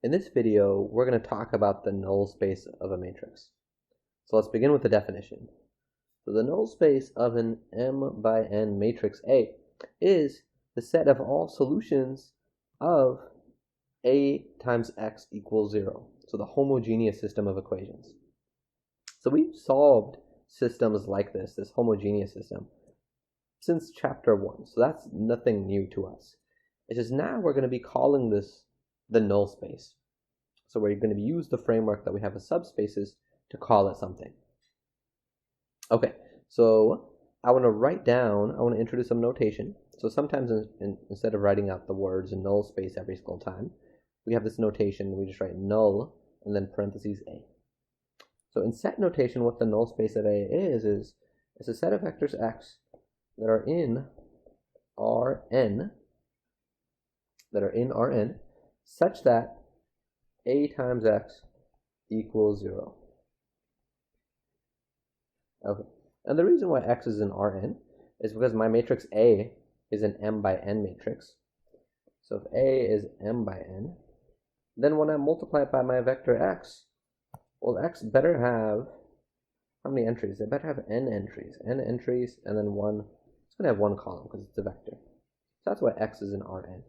In this video, we're going to talk about the null space of a matrix. So let's begin with the definition. So the null space of an M by N matrix A is the set of all solutions of A times X equals 0. So the homogeneous system of equations. So we've solved systems like this homogeneous system, since chapter 1. So that's nothing new to us. It's just now we're going to be calling this the null space. So we're going to use the framework that we have of subspaces to call it something. Okay, so I want to introduce some notation. So sometimes instead of writing out the words in null space every single time, we have this notation. We just write null and then parentheses A. So in set notation, what the null space of A is it's a set of vectors X that are in Rn, such that A times X equals 0. Okay, and the reason why X is in Rn is because my matrix A is an M by N matrix. So if A is M by N, then when I multiply it by my vector X, well, X better have, how many entries? It better have N entries, and then one, it's going to have one column because it's a vector. So that's why X is in Rn.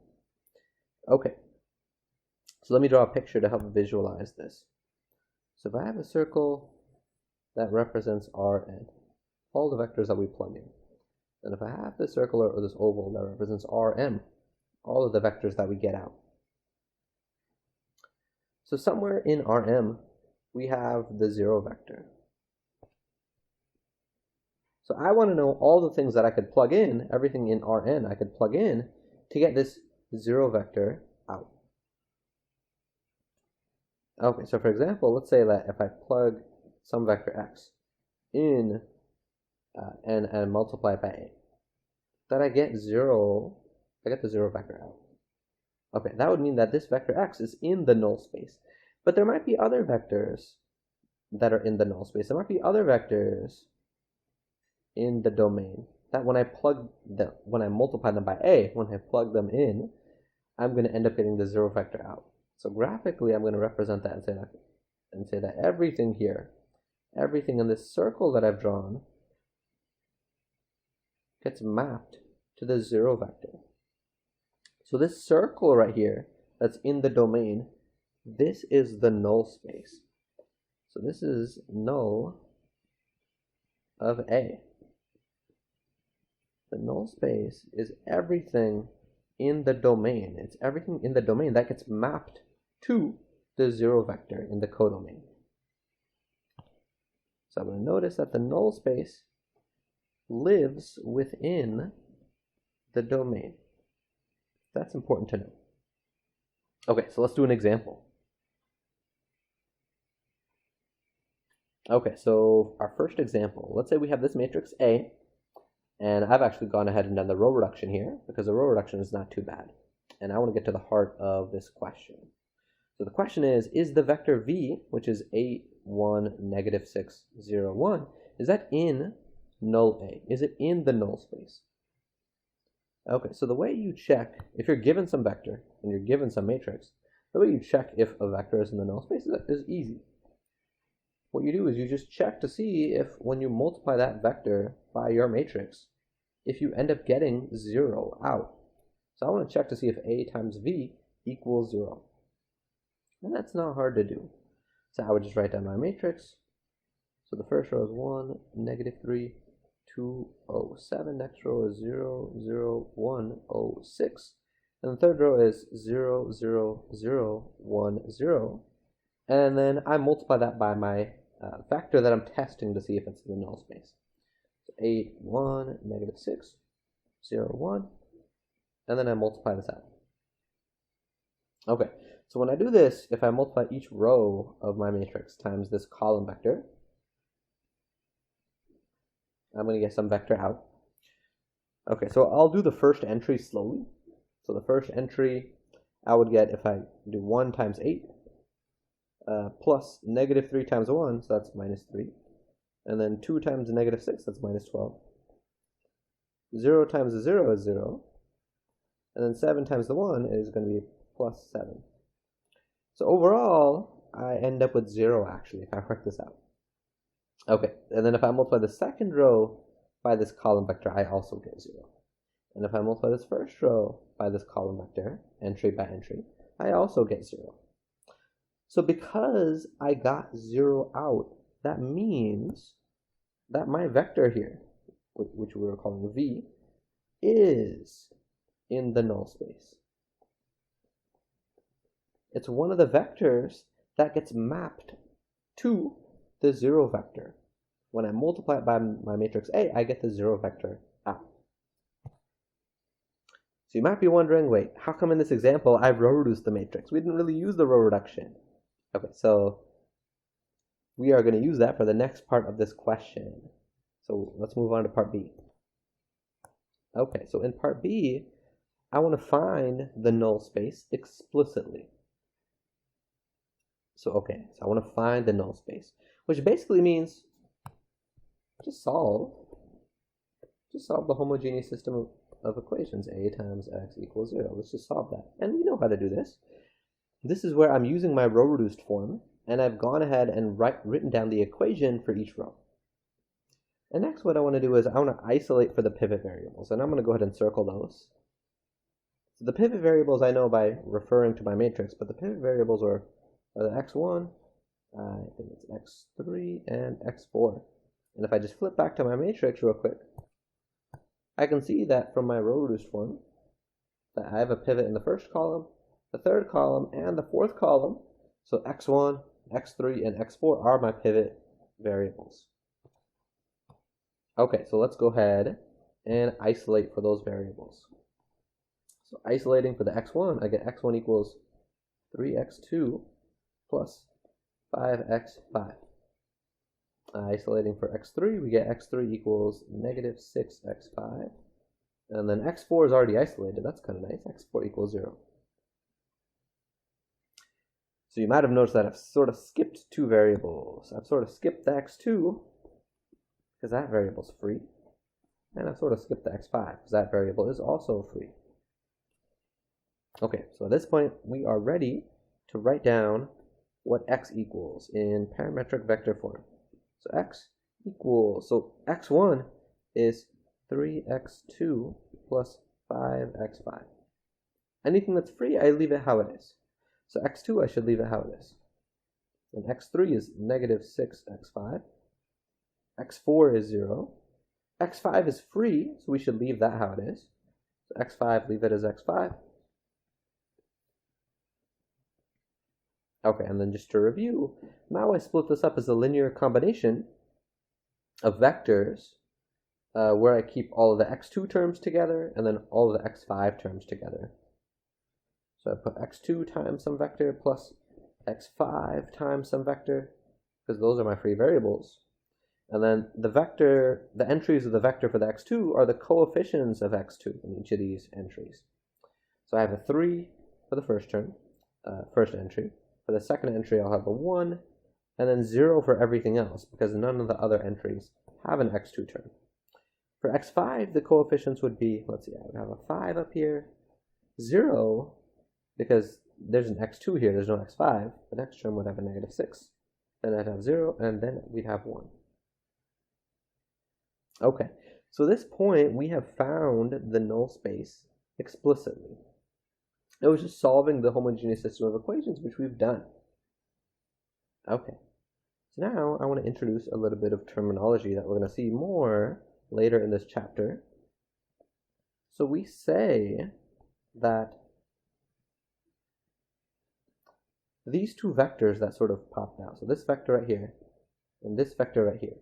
Okay, so let me draw a picture to help visualize this. So if I have a circle that represents Rn, all the vectors that we plug in, and if I have this circle or this oval that represents Rm, all of the vectors that we get out. So somewhere in Rm, we have the 0 vector. So I want to know all the things that I could plug in, everything in Rn I could plug in to get this 0 vector out. Okay, so for example, let's say that if I plug some vector x in and multiply it by a, that I get the 0 vector out. Okay, that would mean that this vector x is in the null space. But there might be other vectors that are in the null space. There might be other vectors in the domain that when I multiply them by a, when I plug them in, I'm going to end up getting the 0 vector out. So graphically, I'm going to represent that and say that everything here, everything in this circle that I've drawn, gets mapped to the 0 vector. So this circle right here that's in the domain, this is the null space. So this is null of A. The null space is everything in the domain. It's everything in the domain that gets mapped to the 0 vector in the codomain. So I'm going to notice that the null space lives within the domain. That's important to know. Okay, so let's do an example. Okay, so our first example, let's say we have this matrix A, and I've actually gone ahead and done the row reduction here because the row reduction is not too bad. And I want to get to the heart of this question. So the question is the vector v, which is 8, 1, negative 6, 0, 1, is that in null A? Is it in the null space? Okay, so the way you check, if you're given some vector and you're given some matrix, the way you check if a vector is in the null space is easy. What you do is you just check to see if when you multiply that vector by your matrix, if you end up getting 0 out. So I want to check to see if A times V equals 0. And that's not hard to do. So I would just write down my matrix. So the first row is 1, negative 3, 2, 0, 7. Next row is 0, 0, 1, 0, 6. And the third row is 0, 0, 0, 1, 0. And then I multiply that by my vector that I'm testing to see if it's in the null space. So 8, 1, negative 6, 0, 1. And then I multiply this out. Okay, so when I do this, if I multiply each row of my matrix times this column vector, I'm going to get some vector out. Okay, so I'll do the first entry slowly. So the first entry I would get if I do 1 times 8 plus negative 3 times 1, so that's minus 3. And then 2 times negative 6, that's minus 12. 0 times the 0 is 0. And then 7 times the 1 is going to be plus 7. So overall, I end up with 0 actually, if I work this out. Okay, and then if I multiply the second row by this column vector, I also get 0. And if I multiply this first row by this column vector, entry by entry, I also get 0. So because I got 0 out, that means that my vector here, which we were calling v, is in the null space. It's one of the vectors that gets mapped to the 0 vector. When I multiply it by my matrix A, I get the 0 vector out. So you might be wondering, wait, how come in this example I row reduced the matrix? We didn't really use the row reduction. Okay, so we are going to use that for the next part of this question. So let's move on to part B. Okay, so in part B, I want to find the null space explicitly. So I want to find the null space, which basically means just solve the homogeneous system of equations. A times x equals 0. Let's just solve that. And we know how to do this. This is where I'm using my row reduced form, and I've gone ahead and written down the equation for each row. And next what I want to do is I want to isolate for the pivot variables, and I'm going to go ahead and circle those. So the pivot variables I know by referring to my matrix, but the pivot variables are the x1, I think it's x3, and x4. And if I just flip back to my matrix real quick, I can see that from my row reduced form that I have a pivot in the first column, the third column, and the fourth column. So x1, x3, and x4 are my pivot variables. Okay, so let's go ahead and isolate for those variables. So isolating for the x1, I get x1 equals 3x2 plus 5x5. Isolating for x3, we get x3 equals negative 6x5. And then x4 is already isolated. That's kind of nice. x4 equals 0. So you might have noticed that I've sort of skipped 2 variables. I've sort of skipped the x2 because that variable is free. And I've sort of skipped the x5 because that variable is also free. Okay, so at this point, we are ready to write down what x equals in parametric vector form. So x equals, so x1 is 3x2 plus 5x5. Anything that's free, I leave it how it is. So x2, I should leave it how it is. And x3 is negative 6x5. x4 is 0. x5 is free, so we should leave that how it is. So x5, leave it as x5. Okay, and then just to review, now I split this up as a linear combination of vectors where I keep all of the x2 terms together and then all of the x5 terms together. So I put x2 times some vector plus x5 times some vector, because those are my free variables. And then the entries of the vector for the x2 are the coefficients of x2 in each of these entries. So I have a 3 for the first term, first entry. For the second entry, I'll have a 1, and then 0 for everything else, because none of the other entries have an x2 term. For x5, the coefficients would be, let's see, I would have a 5 up here, 0, because there's an x2 here, there's no x5. The next term would have a negative 6. Then I'd have 0, and then we'd have 1. Okay, so at this point, we have found the null space explicitly. It was just solving the homogeneous system of equations, which we've done. Okay, so now I want to introduce a little bit of terminology that we're going to see more later in this chapter. So we say that these two vectors that sort of popped out, so this vector right here and this vector right here.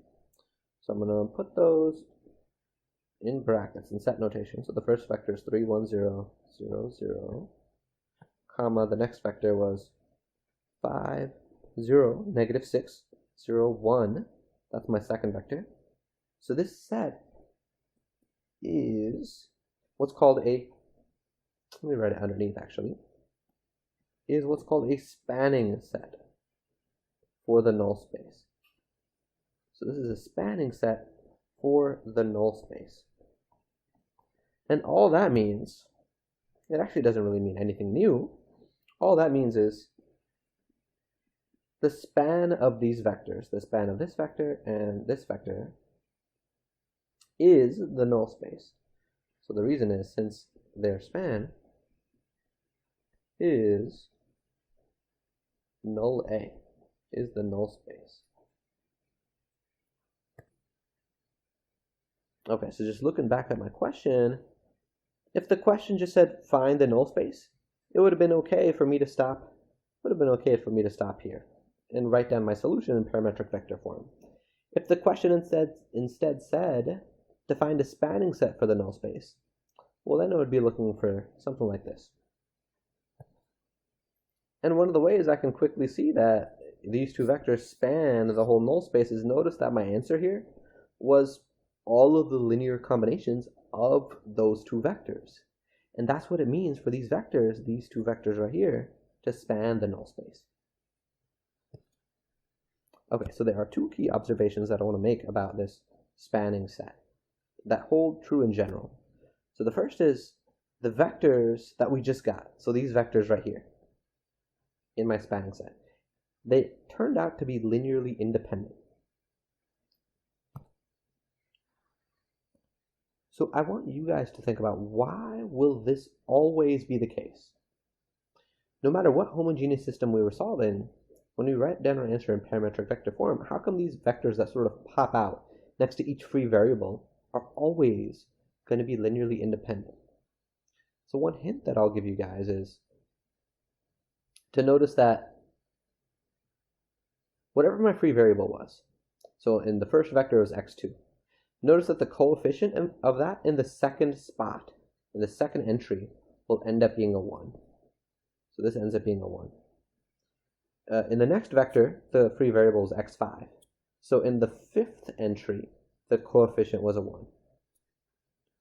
So I'm going to put those in brackets in set notation. So the first vector is 3, 1, 0, 0, 0. Comma, the next vector was 5, 0, negative 6, 0, 1. That's my second vector. So this set is what's called a, let me write it underneath actually, is what's called a spanning set for the null space. So this is a spanning set for the null space. And all that means, it actually doesn't really mean anything new. All that means is the span of these vectors, the span of this vector and this vector, is the null space. So the reason is, since their span is null A, is the null space. Okay, so just looking back at my question, if the question just said find the null space, it would have been okay for me to stop. Here and write down my solution in parametric vector form. If the question instead said to find a spanning set for the null space, well, then I would be looking for something like this. And one of the ways I can quickly see that these two vectors span the whole null space is, notice that my answer here was all of the linear combinations of those two vectors. And that's what it means for these vectors, these two vectors right here, to span the null space. Okay, so there are two key observations that I want to make about this spanning set that hold true in general. So the first is the vectors that we just got. So these vectors right here in my spanning set, they turned out to be linearly independent. So I want you guys to think about, why will this always be the case? No matter what homogeneous system we were solving, when we write down our answer in parametric vector form, how come these vectors that sort of pop out next to each free variable are always going to be linearly independent? So one hint that I'll give you guys is to notice that whatever my free variable was, so in the first vector was x2, notice that the coefficient of that in the second spot, in the second entry, will end up being a 1. So this ends up being a 1. In the next vector, the free variable is x5. So in the fifth entry, the coefficient was a 1.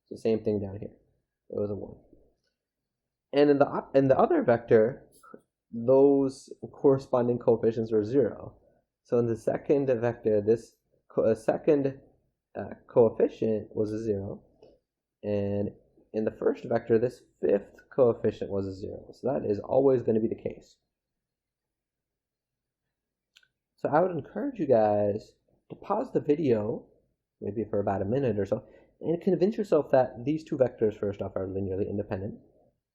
So same thing down here. It was a 1. And in the other vector, those corresponding coefficients were 0. So in the second vector, this second coefficient was a 0. And in the first vector, this fifth coefficient was a 0. So that is always going to be the case. So I would encourage you guys to pause the video, maybe for about a minute or so, and convince yourself that these two vectors, first off, are linearly independent.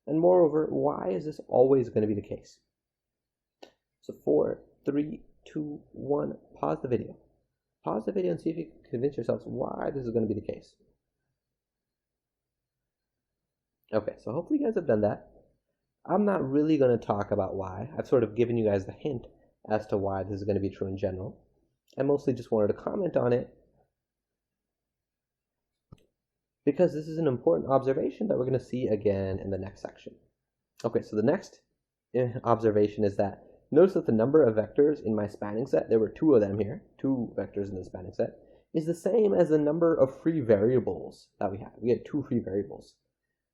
And moreover, why is this always going to be the case? So 4, 3, 2, 1, pause the video. Pause the video and see if you can convince yourselves why this is going to be the case. Okay, so hopefully you guys have done that. I'm not really going to talk about why. I've sort of given you guys the hint as to why this is going to be true in general. I mostly just wanted to comment on it because this is an important observation that we're going to see again in the next section. Okay, so the next observation is that, notice that the number of vectors in my spanning set, there were 2 of them here, 2 vectors in the spanning set, is the same as the number of free variables that we had. We had 2 free variables.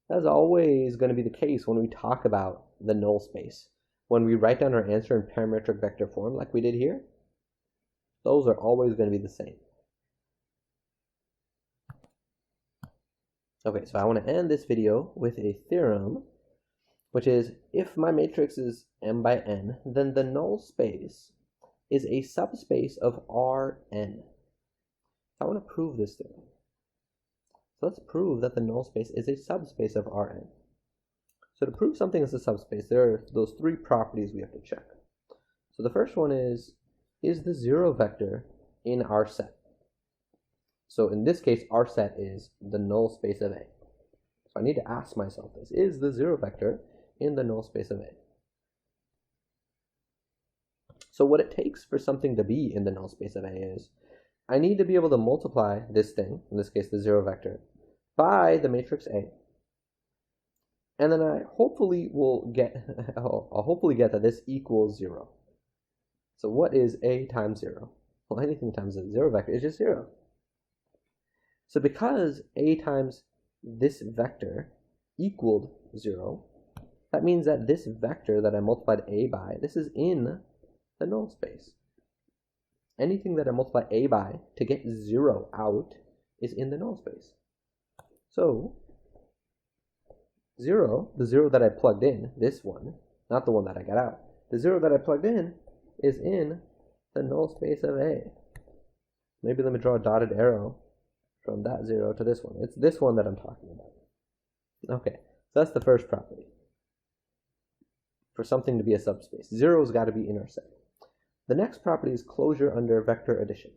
That is always going to be the case when we talk about the null space. When we write down our answer in parametric vector form like we did here, those are always going to be the same. Okay, so I want to end this video with a theorem, which is, if my matrix is m by n, then the null space is a subspace of Rn. I want to prove this theorem. So let's prove that the null space is a subspace of Rn. So to prove something is a subspace, there are those 3 properties we have to check. So the first one is the 0 vector in our set? So in this case, our set is the null space of A. So I need to ask myself this, is the 0 vector in the null space of A? So what it takes for something to be in the null space of A is, I need to be able to multiply this thing, in this case the 0 vector, by the matrix A. And then I hopefully will get, I'll hopefully get that this equals 0. So what is A times 0? Well, anything times a 0 vector is just 0. So because A times this vector equaled 0, that means that this vector that I multiplied A by, this is in the null space. Anything that I multiply A by to get 0 out is in the null space. So 0, the 0 that I plugged in, this one, not the one that I got out, the 0 that I plugged in is in the null space of A. Maybe let me draw a dotted arrow from that 0 to this one. It's this one that I'm talking about. Okay, so that's the first property. For something to be a subspace, 0's got to be in our set. The next property is closure under vector addition.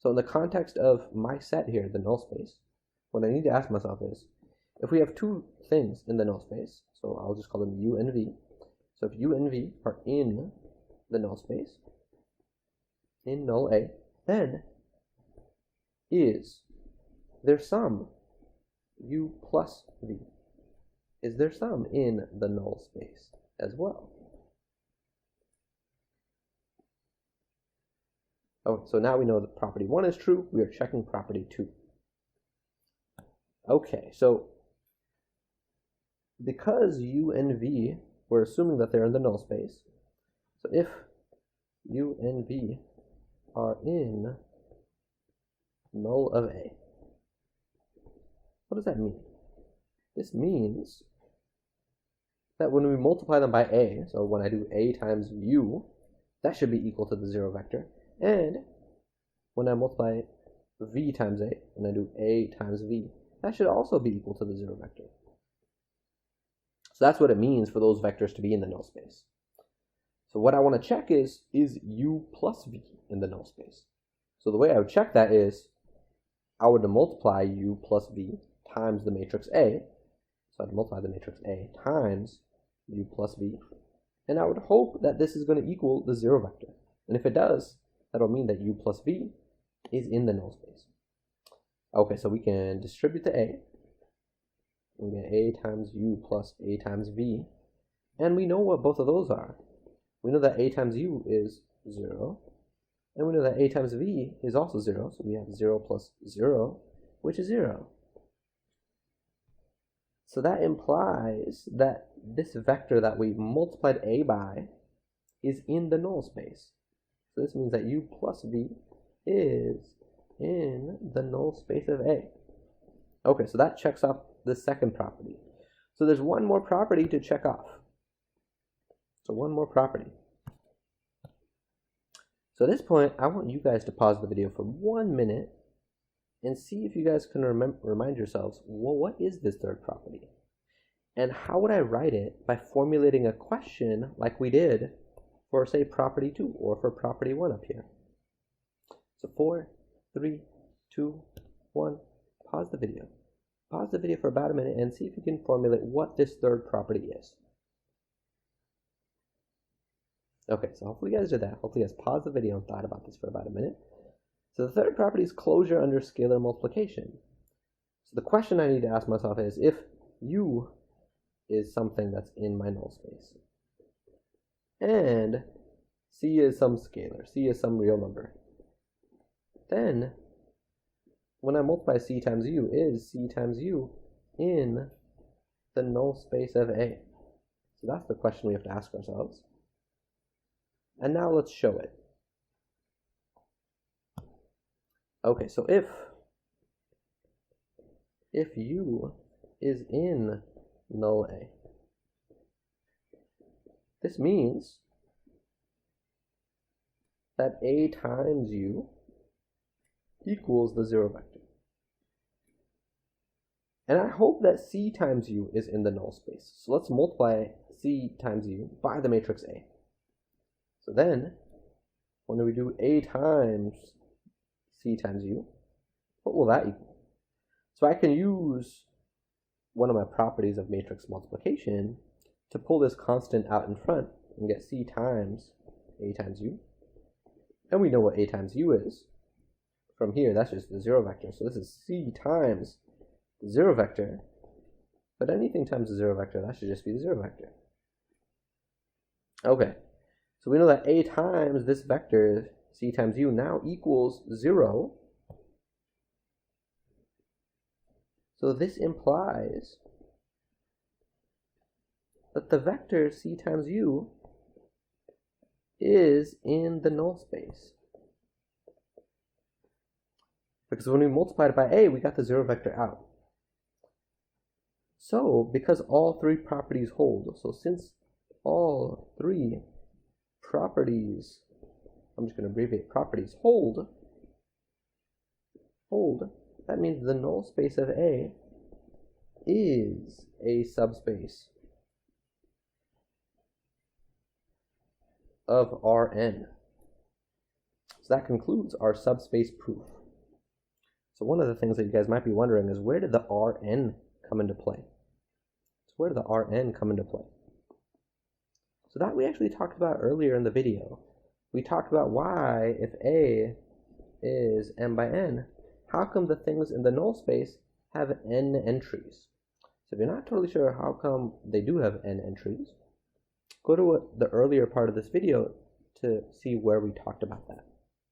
So in the context of my set here, the null space, what I need to ask myself is, if we have two things in the null space, so I'll just call them U and V. So if U and V are in the null space, in null A, then is their sum U plus V? Is their sum in the null space as well? Oh, so now we know that property 1 is true. We are checking property 2. Okay, so because U and V, we're assuming that they're in the null space. So if U and V are in null of A, what does that mean? This means that when we multiply them by A, so when I do A times U, that should be equal to the 0 vector. And when I multiply V times A, and I do A times V, that should also be equal to the 0 vector. So that's what it means for those vectors to be in the null space. So what I want to check is U plus V in the null space? So the way I would check that is, I would multiply U plus V times the matrix A. So I'd multiply the matrix A times U plus V. And I would hope that this is going to equal the 0 vector. And if it does, that'll mean that U plus V is in the null space. Okay, so we can distribute the A. We get A times U plus A times V. And we know what both of those are. We know that A times U is 0. And we know that A times V is also 0. So we have 0 plus 0, which is 0. So that implies that this vector that we multiplied A by is in the null space. So this means that U plus V is in the null space of A. Okay, so that checks off the second property. So there's one more property to check off. So one more property. So at this point, I want you guys to pause the video for 1 minute and see if you guys can remind yourselves, well, what is this third property? And how would I write it by formulating a question like we did for, say, property 2 or for property 1 up here? So 4, 3, 2, 1, pause the video. Pause the video for about a minute and see if you can formulate what this third property is. Okay, so hopefully you guys did that. Hopefully you guys paused the video and thought about this for about a minute. So the third property is closure under scalar multiplication. So the question I need to ask myself is, if U is something that's in my null space, and C is some scalar, C is some real number, then when I multiply C times U, is C times U in the null space of A? So that's the question we have to ask ourselves. And now let's show it. Okay, so if U is in null A, this means that A times U equals the 0 vector. And I hope that C times U is in the null space. So let's multiply C times U by the matrix A. So then, when we do A times C times U, what will that equal? So I can use one of my properties of matrix multiplication to pull this constant out in front and get C times A times U. And we know what A times U is. From here, that's just the 0 vector. So this is C times the 0 vector. But anything times the 0 vector, that should just be the 0 vector. Okay. So we know that A times this vector, C times U, now equals 0. So this implies that the vector C times U is in the null space. Because when we multiplied it by A, we got the 0 vector out. So because all three properties hold, so since all three properties, I'm just going to abbreviate properties, hold, that means the null space of A is a subspace of Rn. So that concludes our subspace proof. So one of the things that you guys might be wondering is, where did the Rn come into play? So where did the Rn come into play? So that we actually talked about earlier in the video. We talked about why, if A is m by n, how come the things in the null space have n entries? So if you're not totally sure how come they do have n entries, go to the earlier part of this video to see where we talked about that.